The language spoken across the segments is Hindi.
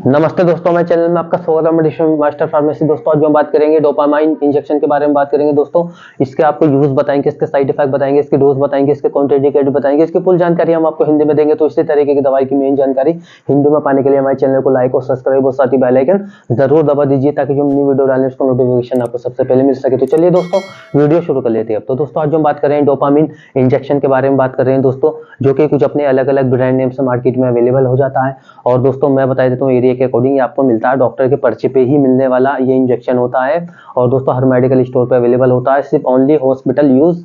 नमस्ते दोस्तों, मैं चैनल में आपका स्वागत है। मैं मास्टर फार्मेसी। दोस्तों आज हम बात करेंगे डोपामाइन इंजेक्शन के बारे में बात करेंगे। दोस्तों इसके आपको यूज बताएंगे, इसके साइड इफेक्ट बताएंगे, इसकी डोज बताएंगे, इसके कॉन्ट्राइंडिकेटेड बताएंगे, इसकी फुल जानकारी हम आपको हिंदी में देंगे। तो इसी तरीके की दवाई की मेन जानकारी हिंदी में पाने के लिए हमारे चैनल को लाइक और सब्सक्राइब और साथ ही बेल आइकन जरूर दबा दीजिए ताकि जो न्यू वीडियो डालें उसका नोटिफिकेशन आपको सबसे पहले मिल सके। तो चलिए दोस्तों वीडियो शुरू कर लेते हैं। अब तो दोस्तों आज हम बात कर रहे हैं डोपामिन इंजेक्शन के बारे में बात कर रहे हैं दोस्तों, जो कि कुछ अपने अलग अलग ब्रांड नेम से मार्केट में अवेलेबल हो जाता है। और दोस्तों मैं बता देता हूँ एरिया के अकॉर्डिंग आपको मिलता है, डॉक्टर के पर्चे पे ही मिलने वाला ये इंजेक्शन होता है। और दोस्तों हर मेडिकल स्टोर पे अवेलेबल होता है, सिर्फ ओनली हॉस्पिटल यूज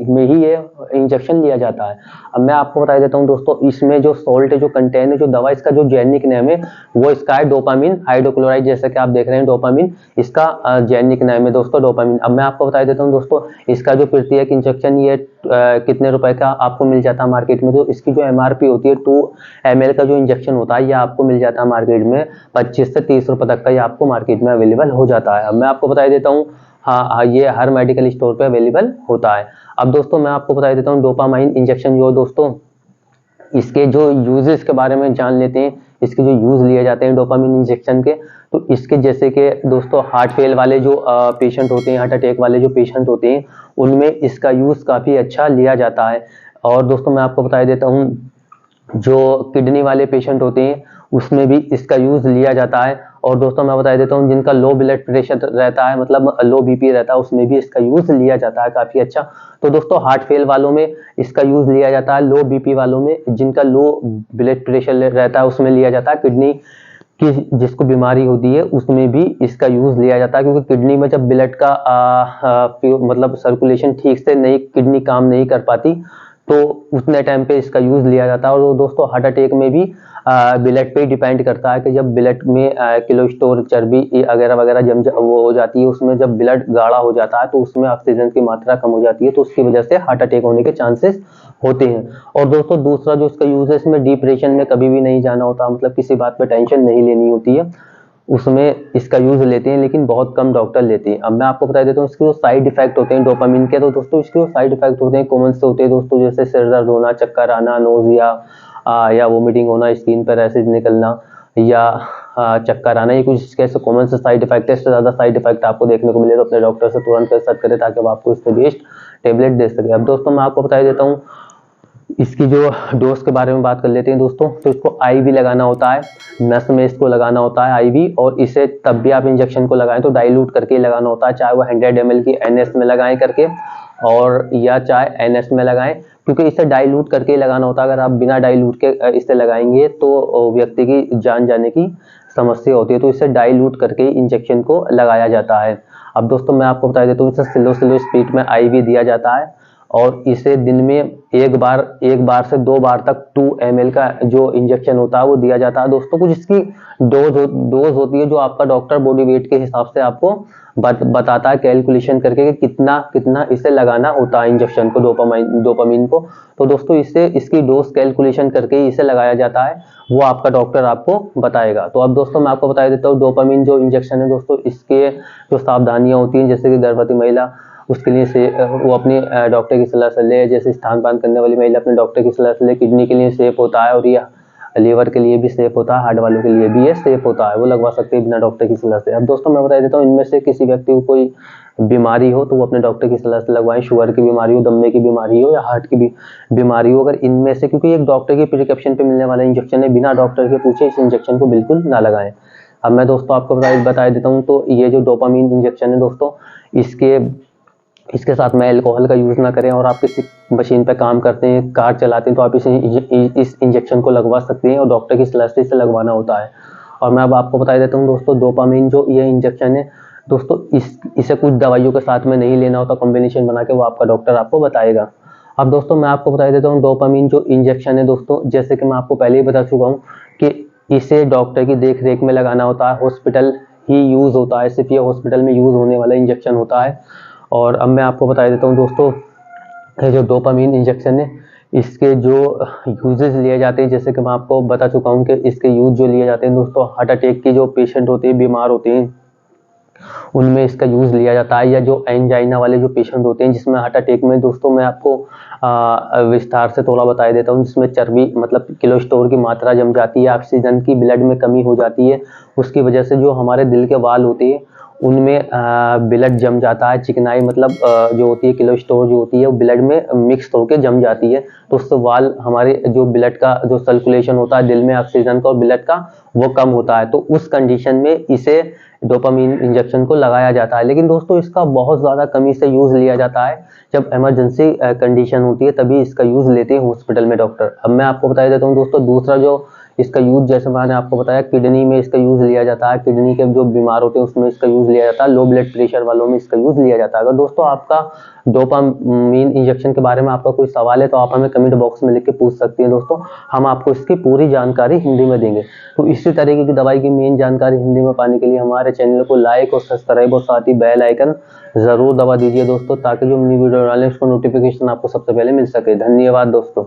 में ही ये इंजेक्शन लिया जाता है। अब मैं आपको बता देता हूँ दोस्तों, इसमें जो सॉल्ट है, जो कंटेन है, जो दवा, इसका जो जेनिक नेम है वो इसका है डोपामिन हाइड्रोक्लोराइड। जैसे कि आप देख रहे हैं डोपामिन, इसका जेनिक नेम है दोस्तों डोपामिन। अब मैं आपको बता देता हूँ दोस्तों, इसका जो प्रत्येक इंजेक्शन ये कितने रुपए का आपको मिल जाता है मार्केट में। तो इसकी जो एमआरपी होती है 2 ml का जो इंजेक्शन होता है ये आपको मिल जाता है मार्केट में 25 से 30 रुपए तक का, ये आपको मार्केट में अवेलेबल हो जाता है। अब मैं आपको बता देता हूँ, हाँ ये हर मेडिकल स्टोर पे अवेलेबल होता है। अब दोस्तों मैं आपको बता देता हूँ डोपामाइन इंजेक्शन जो दोस्तों, इसके जो यूजेस के बारे में जान लेते हैं। इसके जो यूज लिए जाते हैं डोपामिन इंजेक्शन के, तो इसके जैसे कि दोस्तों हार्ट फेल वाले जो पेशेंट होते हैं, हार्ट अटैक वाले जो पेशेंट होते हैं, उनमें इसका यूज काफी अच्छा लिया जाता है। और दोस्तों मैं आपको बता देता हूँ, जो किडनी वाले पेशेंट होते हैं उसमें भी इसका यूज लिया जाता है। और दोस्तों मैं बता देता हूँ, जिनका लो ब्लड प्रेशर रहता है, मतलब लो बीपी रहता है, उसमें भी इसका यूज लिया जाता है काफी अच्छा। तो दोस्तों हार्ट फेल वालों में इसका यूज लिया जाता है, लो बीपी वालों में, जिनका लो ब्लड प्रेशर रहता है उसमें लिया जाता है, किडनी की जिसको बीमारी होती है उसमें भी इसका यूज लिया जाता है। क्योंकि किडनी में जब ब्लड का मतलब सर्कुलेशन ठीक से नहीं, किडनी काम नहीं कर पाती, तो उतने टाइम पे इसका यूज लिया जाता है। और दोस्तों हार्ट अटैक में भी ब्लड पे डिपेंड करता है कि जब ब्लड में कोलेस्ट्रॉल, चर्बी वगैरह वगैरह जम वो हो जाती है, उसमें जब ब्लड गाढ़ा हो जाता है तो उसमें ऑक्सीजन की मात्रा कम हो जाती है, तो उसकी वजह से हार्ट अटैक होने के चांसेस होते हैं। और दोस्तों दूसरा जो इसका यूज है, इसमें डिप्रेशन में कभी भी नहीं जाना होता, मतलब किसी बात पे टेंशन नहीं लेनी होती है, उसमें इसका यूज लेते हैं, लेकिन बहुत कम डॉक्टर लेते हैं। अब मैं आपको बता देता हूँ इसके जो साइड इफेक्ट होते हैं डोपामिन के। तो दोस्तों इसके जो साइड इफेक्ट होते हैं कॉमन से होते हैं दोस्तों, जैसे सिर दर्द होना, चक्कर आना, नोजिया या वोमिटिंग होना, स्किन पर रैशेज निकलना या चक्कर आना, ये कुछ इसके ऐसे कॉमन से साइड इफेक्ट है। इससे ज्यादा साइड इफेक्ट आपको देखने को मिले तो अपने डॉक्टर से तुरंत कंसल्ट करें ताकि वो आपको इससे बेस्ट टेबलेट दे सके। अब दोस्तों मैं आपको बता देता हूँ इसकी जो डोज के बारे में बात कर लेते हैं दोस्तों। तो इसको आईवी लगाना होता है, नस में इसको लगाना होता है आईवी। और इसे तब भी आप इंजेक्शन को लगाएं तो डाइल्यूट करके लगाना होता है, चाहे वो 100 ml की एनएस में लगाएं करके, और या चाहे एनएस में लगाएं, क्योंकि इसे डाइल्यूट करके ही लगाना होता है। अगर आप बिना डाइल्यूट के इसे लगाएंगे तो व्यक्ति की जान जाने की समस्या होती है, तो इसे डाइल्यूट करके ही इंजेक्शन को लगाया जाता है। अब दोस्तों मैं आपको बता देता हूँ, इसे स्लो स्पीड में आईवी दिया जाता है, और इसे दिन में एक बार से 2 बार तक 2 ml का जो इंजेक्शन होता है वो दिया जाता है। दोस्तों कुछ इसकी डोज होती है जो आपका डॉक्टर बॉडी वेट के हिसाब से आपको बताता है कैलकुलेशन करके कि कितना इसे लगाना होता है इंजेक्शन को, डोपामिन को। तो दोस्तों इसकी डोज कैलकुलेशन करके ही इसे लगाया जाता है, वो आपका डॉक्टर आपको बताएगा। तो अब दोस्तों मैं आपको बता देता हूँ डोपामिन जो इंजेक्शन है दोस्तों, इसके जो सावधानियां होती हैं, जैसे कि गर्भवती महिला उसके लिए से वो अपने डॉक्टर की सलाह से ले, जैसे स्तनपान करने वाली महिला अपने डॉक्टर की सलाह से ले। किडनी के लिए सेफ होता है, और ये लीवर के लिए भी सेफ होता है, हार्ट वालों के लिए भी ये सेफ होता है, वो लगवा सकते हैं बिना डॉक्टर की सलाह से। अब दोस्तों मैं बता देता हूँ, इनमें से किसी व्यक्ति को कोई बीमारी हो तो वो अपने डॉक्टर की सलाह से लगवाएं, शुगर की बीमारी हो, दमे की बीमारी हो, या हार्ट की बीमारी हो। अगर इनमें से, क्योंकि एक डॉक्टर की प्रिस्क्रिप्शन पे मिलने वाला इंजेक्शन है, बिना डॉक्टर के पूछे इस इंजेक्शन को बिल्कुल ना लगाएं। अब मैं दोस्तों आपको बता देता हूँ, तो ये जो डोपामिन इंजेक्शन है दोस्तों, इसके साथ में अल्कोहल का यूज ना करें। और आप किसी मशीन पे काम करते हैं, कार चलाते हैं, तो आप इस इंजेक्शन को लगवा सकते हैं, और डॉक्टर की सलाह से इसे लगवाना होता है। और मैं अब आपको बता देता हूँ दोस्तों, डोपामिन जो ये इंजेक्शन है दोस्तों, इसे कुछ दवाइयों के साथ में नहीं लेना होता, कॉम्बिनेशन बना के वो आपका डॉक्टर आपको बताएगा। अब दोस्तों मैं आपको बता देता हूँ डोपामिन जो इंजेक्शन है दोस्तों, जैसे कि मैं आपको पहले ही बता चुका हूँ कि इसे डॉक्टर की देख रेख में लगाना होता है, हॉस्पिटल ही यूज होता है, सिर्फ ये हॉस्पिटल में यूज होने वाला इंजेक्शन होता है। और अब मैं आपको बता देता हूँ दोस्तों, ये जो डोपामिन इंजेक्शन है इसके जो यूजेस लिए जाते हैं, जैसे कि मैं आपको बता चुका हूँ कि इसके यूज जो लिए जाते हैं दोस्तों, हार्ट अटैक के जो पेशेंट होते हैं, बीमार होते हैं, उनमें इसका यूज़ लिया जाता है, या जो एंजाइना वाले जो पेशेंट होते हैं जिसमें हार्ट अटैक में दोस्तों मैं आपको विस्तार से थोड़ा बता देता हूँ, जिसमें चर्बी मतलब कोलेस्ट्रॉल की मात्रा जम जाती है, ऑक्सीजन की ब्लड में कमी हो जाती है, उसकी वजह से जो हमारे दिल के वाल होते हैं उनमें ब्लड जम जाता है, चिकनाई मतलब जो होती है कोलेस्ट्रॉल जो होती है वो ब्लड में मिक्स होकर जम जाती है, तो उससे वाल हमारे जो ब्लड का जो सर्कुलेशन होता है दिल में ऑक्सीजन का और ब्लड का वो कम होता है, तो उस कंडीशन में इसे डोपामीन इंजेक्शन को लगाया जाता है। लेकिन दोस्तों इसका बहुत ज़्यादा कमी से यूज़ लिया जाता है, जब इमरजेंसी कंडीशन होती है तभी इसका यूज़ लेते हैं हॉस्पिटल में डॉक्टर। अब मैं आपको बता देता हूँ दोस्तों, दूसरा जो इसका यूज़ जैसे मैंने आपको बताया किडनी में इसका यूज़ लिया जाता है, किडनी के जो बीमार होते हैं उसमें इसका यूज़ लिया जाता है, लो ब्लड प्रेशर वालों में इसका यूज़ लिया जाता है। अगर दोस्तों आपका डोपामीन इंजेक्शन के बारे में आपका कोई सवाल है तो आप हमें कमेंट बॉक्स में लिख के पूछ सकते हैं दोस्तों, हम आपको इसकी पूरी जानकारी हिंदी में देंगे। तो इसी तरीके की दवाई की मेन जानकारी हिंदी में पाने के लिए हमारे चैनल को लाइक और सब्सक्राइब और साथ ही बेल आइकन जरूर दबा दीजिए दोस्तों, ताकि जो न्यू वीडियो डालें उसको नोटिफिकेशन आपको सबसे पहले मिल सके। धन्यवाद दोस्तों।